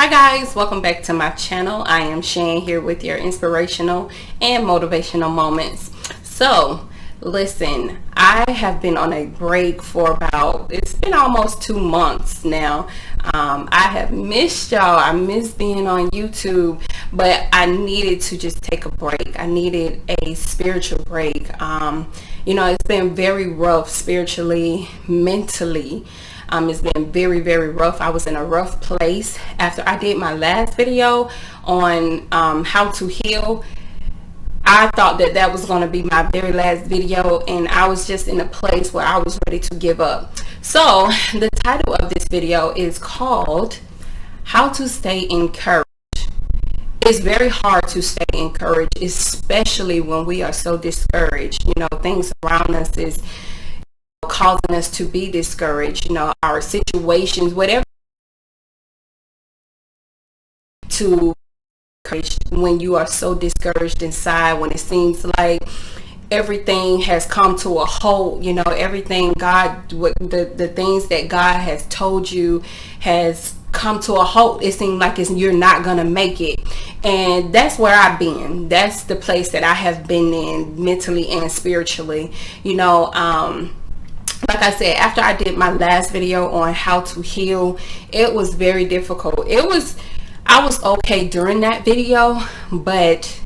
Hi guys, welcome back to my channel. I am Shan here with your inspirational and motivational moments. So listen, I have been on a break for it's been almost 2 months now. I have missed y'all. I miss being on YouTube, but I needed to just take a break. I needed a spiritual break. It's been very rough spiritually, mentally. It's been very, very rough. I was in a rough place after I did my last video on how to heal. I thought that was going to be my very last video, and I was just in a place where I was ready to give up. So the title of this video is called How to Stay Encouraged. It's very hard to stay encouraged, especially when we are so discouraged. Things around us is causing us to be discouraged, our situations, whatever, to when you are so discouraged inside, when it seems like everything has come to a halt, everything the things that God has told you has come to a halt. It seems like you're not gonna make it, and that's where I've been. That's the place that I have been in, mentally and spiritually. Like I said, after I did my last video on how to heal, it was very difficult. I was okay during that video, but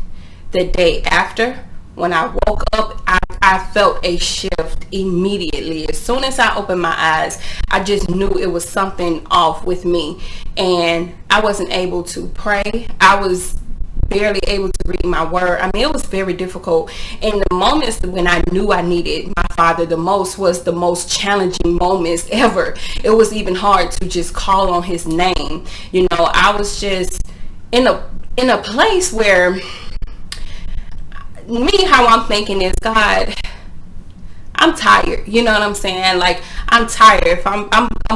the day after, when I woke up, I felt a shift immediately. As soon as I opened my eyes, I just knew it was something off with me, and I wasn't able to pray. I was barely able to read my word. It was very difficult. And the moments when I knew I needed my Father the most was the most challenging moments ever. It was even hard to just call on his name. I was just in a place where how I'm thinking is, God, I'm tired. You know what I'm saying? Like, I'm tired. If I'm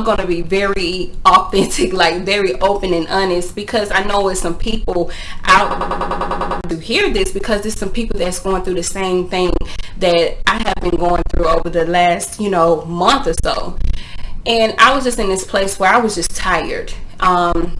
going to be very authentic, like very open and honest, because I know it's some people out to hear this, because there's some people that's going through the same thing that I have been going through over the last, month or so. And I was just in this place where I was just tired. I'm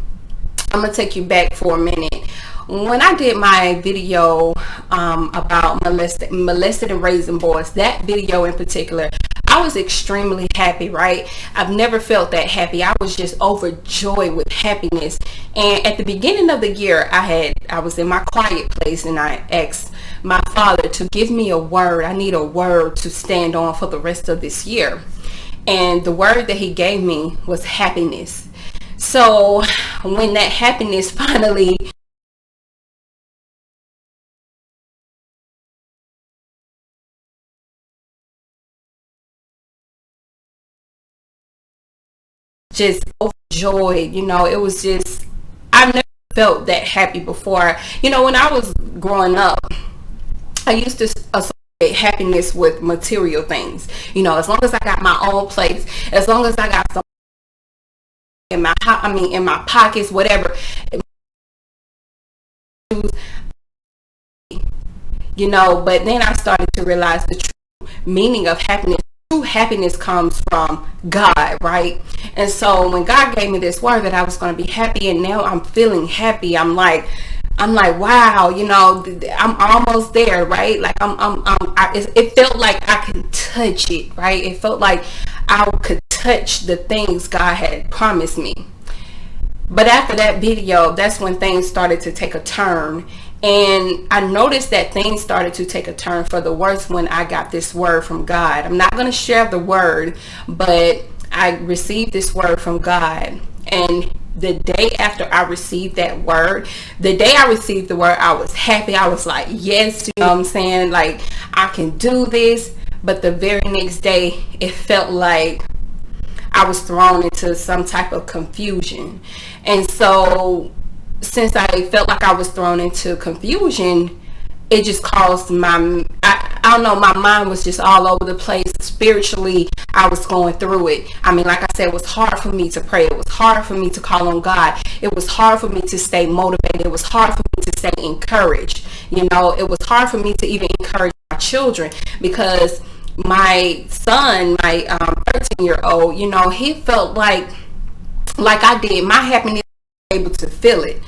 going to take you back for a minute. When I did my video about molested and raising boys, that video in particular, I was extremely happy, right? I've never felt that happy. I was just overjoyed with happiness. And at the beginning of the year, I was in my quiet place, and I asked my Father to give me a word. I need a word to stand on for the rest of this year. And the word that he gave me was happiness. So when that happiness finally just overjoyed, it was just, I've never felt that happy before. When I was growing up, I used to associate happiness with material things. As long as I got my own place, as long as I got some in my pockets, whatever, but then I started to realize the true meaning of happiness. True happiness comes from God, right? And so when God gave me this word that I was going to be happy, and now I'm feeling happy, I'm like, wow, I'm almost there, right? Like it felt like I could touch it, right? It felt like I could touch the things God had promised me. But after that video, that's when things started to take a turn. And I noticed that things started to take a turn for the worse when I got this word from God. I'm not going to share the word, but I received this word from God. And the day after I received that word, the day I received the word, I was happy. I was like, yes, you know what I'm saying? Like, I can do this. But the very next day, it felt like I was thrown into some type of confusion. And so since I felt like I was thrown into confusion, it just caused I don't know, my mind was just all over the place. Spiritually, I was going through it. Like I said, it was hard for me to pray. It was hard for me to call on God. It was hard for me to stay motivated. It was hard for me to stay encouraged. It was hard for me to even encourage my children, because my son, my 13-year-old, he felt like I did. My happiness able to feel it.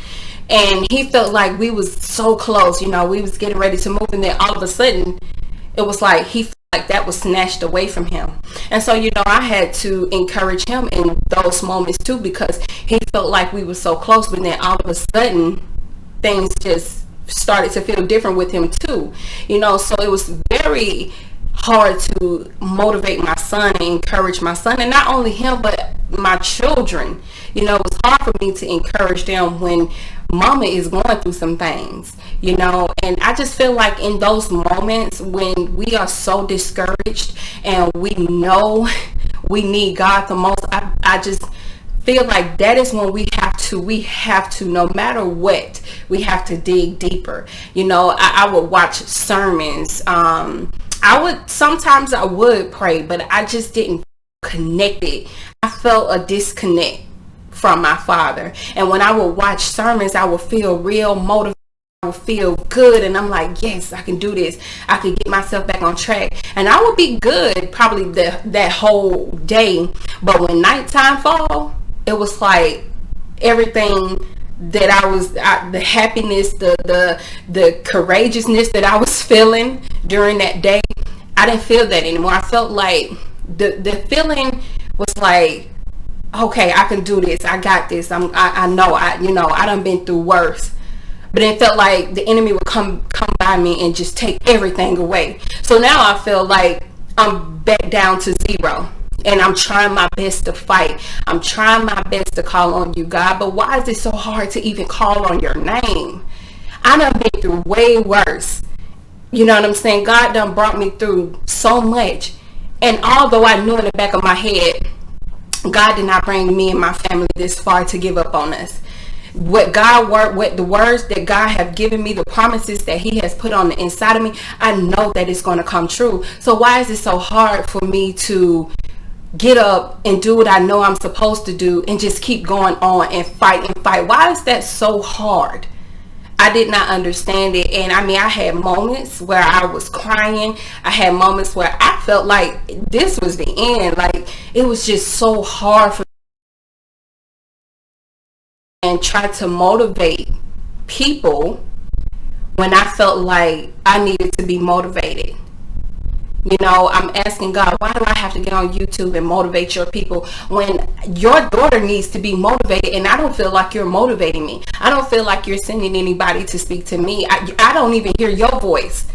And he felt like we was so close, we was getting ready to move, and then all of a sudden it was like he felt like that was snatched away from him. And so, I had to encourage him in those moments too, because he felt like we were so close, but then all of a sudden things just started to feel different with him too. So it was very hard to motivate my son and encourage my son, and not only him but my children. It was hard for me to encourage them when mama is going through some things, and I just feel like in those moments when we are so discouraged and we know we need God the most, I just feel like that is when we have to, no matter what, we have to dig deeper. I would watch sermons. Sometimes I would pray, but I just didn't connect it. I felt a disconnect from my father. And when I would watch sermons, I would feel real motivated. I would feel good, and I'm like, yes, I can do this. I can get myself back on track, and I would be good probably that whole day. But when nighttime fall, it was like everything that the happiness, the courageousness that I was feeling during that day, I didn't feel that anymore. I felt like the feeling was like, okay, I can do this. I got this. I know. I done been through worse. But it felt like the enemy would come by me and just take everything away. So now I feel like I'm back down to zero. And I'm trying my best to fight. I'm trying my best to call on you, God. But why is it so hard to even call on your name? I done been through way worse. You know what I'm saying? God done brought me through so much. And although I knew in the back of my head, God did not bring me and my family this far to give up on us. What the words that God have given me, the promises that he has put on the inside of me, I know that it's going to come true. So why is it so hard for me to get up and do what I know I'm supposed to do and just keep going on and fight? Why is that so hard? I did not understand it. And I had moments where I was crying. I had moments where I felt like this was the end. Like it was just so hard for me, and try to motivate people when I felt like I needed to be motivated. I'm asking God, why do I have to get on YouTube and motivate your people when your daughter needs to be motivated, and I don't feel like you're motivating me? I don't feel like you're sending anybody to speak to me. I don't even hear your voice.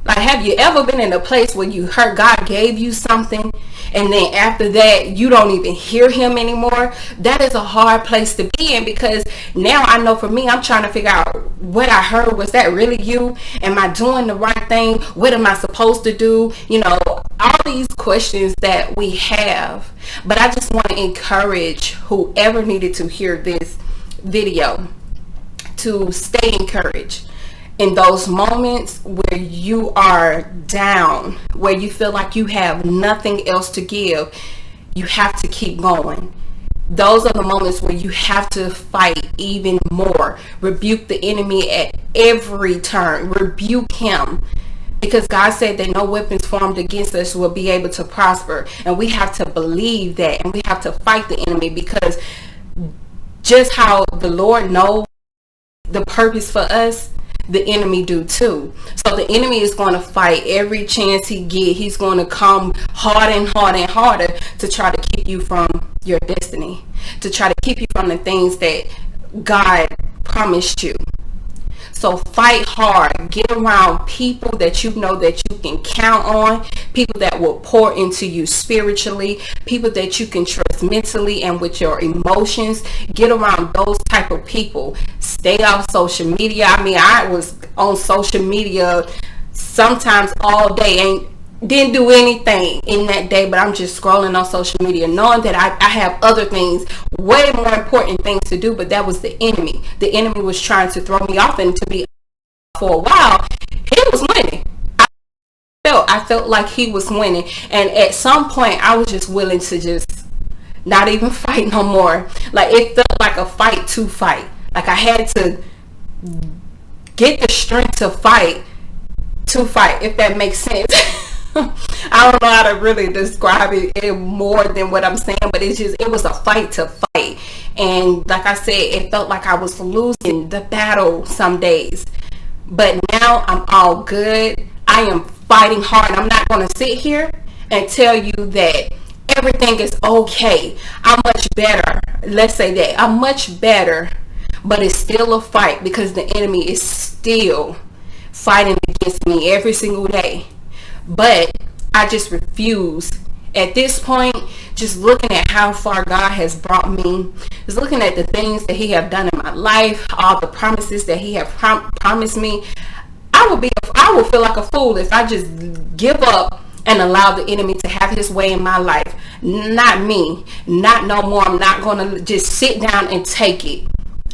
Like, have you ever been in a place where you heard God gave you something, and then after that you don't even hear him anymore? That is a hard place to be in, because now I know for me, I'm trying to figure out what I heard. Was that really you? Am I doing the right thing? What am I supposed to do? All these questions that we have. But I just want to encourage whoever needed to hear this video to stay encouraged. In those moments where you are down, where you feel like you have nothing else to give, you have to keep going. Those are the moments where you have to fight even more. Rebuke the enemy at every turn. Rebuke him. Because God said that no weapons formed against us will be able to prosper. And we have to believe that. And we have to fight the enemy, because just how the Lord knows the purpose for us, the enemy do too. So the enemy is going to fight every chance he get. He's going to come harder and harder and harder to try to keep you from your destiny, to try to keep you from the things that God promised you. So fight hard. Get around people that you know that you can count on, people that will pour into you spiritually, people that you can trust mentally and with your emotions. Get around those type of people. Stay off social media. I was on social media sometimes all day, didn't do anything in that day, but I'm just scrolling on social media, knowing that I have other things, way more important things to do. But that was the enemy. The enemy was trying to throw me off, and to be for a while, he was winning. I felt like he was winning, and at some point I was just willing to just not even fight no more. Like, it felt like a fight to fight. Like I had to get the strength to fight, if that makes sense. I don't know how to really describe it more than what I'm saying, but it was a fight to fight. And like I said, it felt like I was losing the battle some days. But now I'm all good. I am fighting hard. I'm not going to sit here and tell you that everything is okay. I'm much better. Let's say that. I'm much better. But it's still a fight because the enemy is still fighting against me every single day. But I just refuse. At this point, just looking at how far God has brought me, just looking at the things that he have done in my life, all the promises that he have promised me, I will feel like a fool if I just give up and allow the enemy to have his way in my life. Not me. Not no more. I'm not going to just sit down and take it.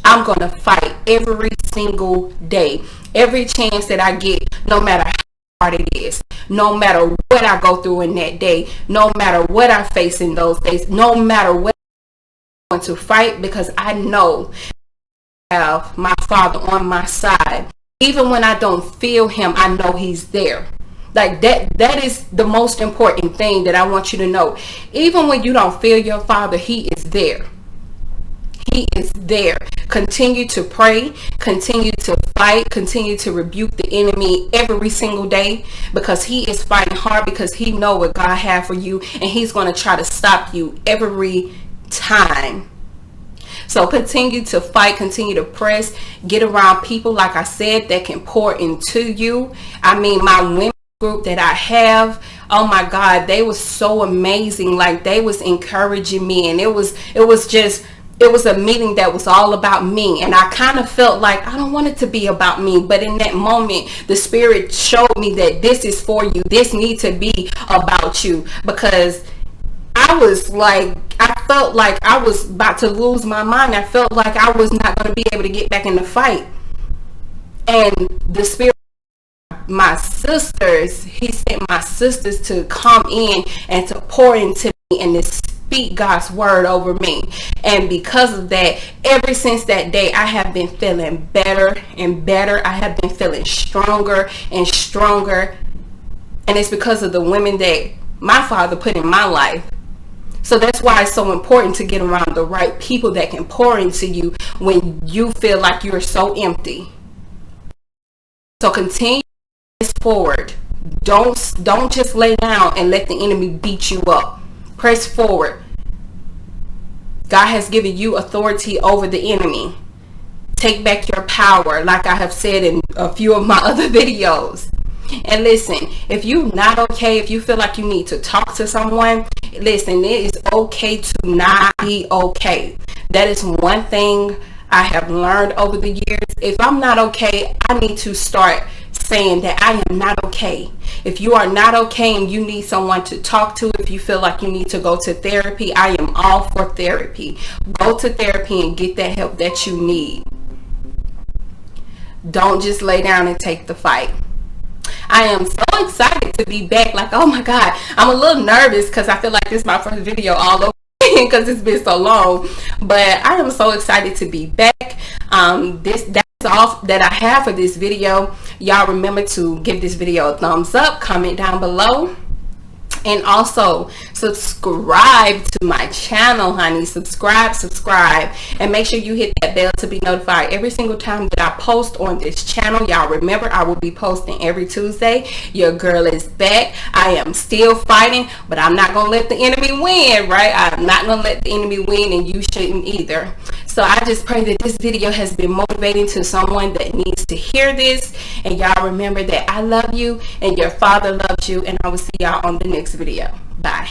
I'm going to fight every single day. Every chance that I get, no matter how hard it is, no matter what I go through in that day, no matter what I face in those days, no matter what I'm going to fight, because I know I have my Father on my side. Even when I don't feel him, I know he's there. Like that is the most important thing that I want you to know. Even when you don't feel your Father, he is there. He is there. Continue to pray, continue to fight, continue to rebuke the enemy every single day, because he is fighting hard, because he knows what God has for you, and he's going to try to stop you every time. So continue to fight, continue to press, get around people, like I said, that can pour into you. I mean, my women group that I have, oh my God, they was so amazing. Like, they was encouraging me, and it was a meeting that was all about me, and I kind of felt like I don't want it to be about me. But in that moment, the Spirit showed me that this is for you. This needs to be about you, because I felt like I was about to lose my mind. I felt like I was not going to be able to get back in the fight. And the Spirit, my sisters, he sent my sisters to come in and to pour into me and to speak God's word over me. And because of that, ever since that day, I have been feeling better and better. I have been feeling stronger and stronger. And it's because of the women that my Father put in my life. So that's why it's so important to get around the right people that can pour into you when you feel like you're so empty. So continue this forward. Don't just lay down and let the enemy beat you up. Press forward. God has given you authority over the enemy. Take back your power, like I have said in a few of my other videos. And listen, if you're not okay, if you feel like you need to talk to someone, listen, it is okay to not be okay. That is one thing I have learned over the years. If I'm not okay, I need to start saying that I am not okay. If you are not okay and you need someone to talk to, if you feel like you need to go to therapy, I am all for therapy. Go to therapy and get that help that you need. Don't just lay down and take the fight. I am so excited to be back. Like, oh my God, I'm a little nervous because I feel like this is my first video all over because it's been so long. But I am so excited to be back. That's all that I have for this video. Y'all remember to give this video a thumbs up, comment down below, and also subscribe to my channel, honey. Subscribe, and make sure you hit that bell to be notified every single time that I post on this channel. Y'all remember, I will be posting every Tuesday. Your girl is back. I am still fighting, but I'm not gonna let the enemy win, right? I'm not gonna let the enemy win, and you shouldn't either. So I just pray that this video has been motivating to someone that needs to hear this. And y'all remember that I love you and your Father loves you, and I will see y'all on the next video. Bye.